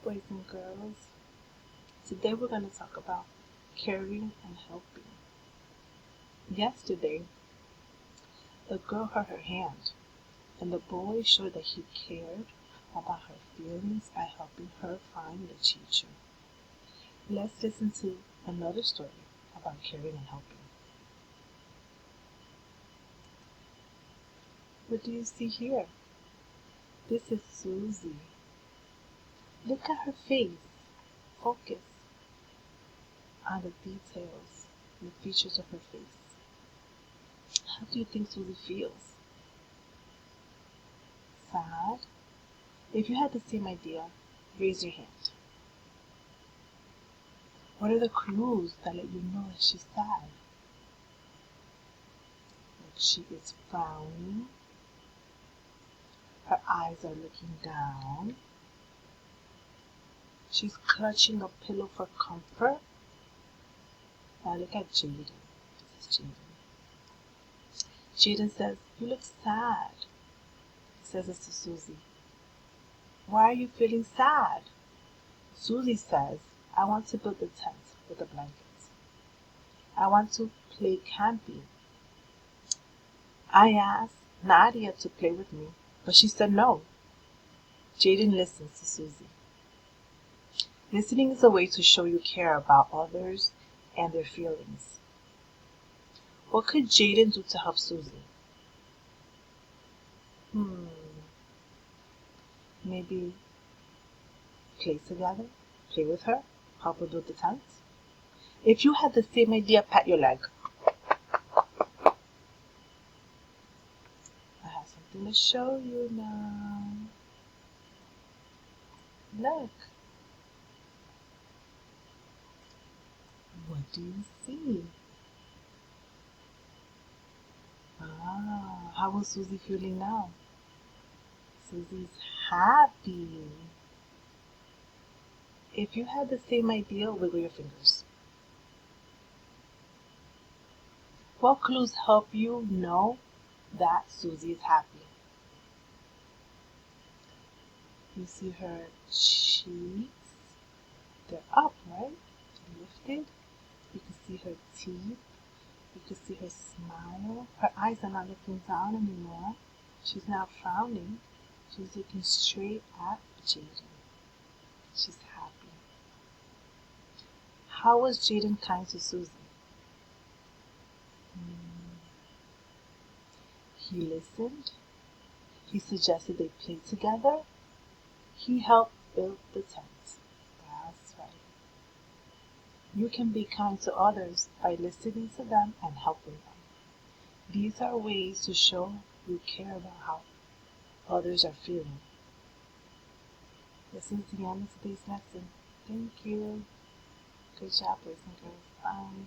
boys and girls. Today we're going to talk about caring and helping. Yesterday, the girl hurt her hand, and the boy showed that he cared about her feelings by helping her find the teacher. Let's listen to another story about caring and helping. What do you see here? This is Susie. Look at her face. Focus on the details, the features of her face. How do you think Susie feels? Sad? If you had the same idea, raise your hand. What are the clues that let you know that she's sad? Like she is frowning. Her eyes are looking down. She's clutching a pillow for comfort. Now look at Jaden. This is Jaden. Jaden says, "You look sad." He says this to Susie. "Why are you feeling sad?" Susie says, "I want to build a tent with a blanket. I want to play camping. I asked Nadia to play with me, but she said no." Jaden listens to Susie. Listening is a way to show you care about others and their feelings. What could Jaden do to help Susie? Maybe play together, play with her, help her build the tent. If you had the same idea, pat your leg. I have something to show you now. Look. What do you see? How is Susie feeling now? Susie's happy. If you had the same idea, wiggle your fingers. What clues help you know that Susie is happy? You see her cheeks? They're up, right? Lifted. You can see her teeth. You can see her smile. Her eyes are not looking down anymore. She's not frowning. She's looking straight at Jaden. She's happy. How was Jaden kind to Susie? He listened. He suggested they play together. He helped build the tent. That's right. You can be kind to others by listening to them and helping them. These are ways to show you care about how others are feeling. This is the end of today's lesson. Thank you. Good job, boys and girls. Bye.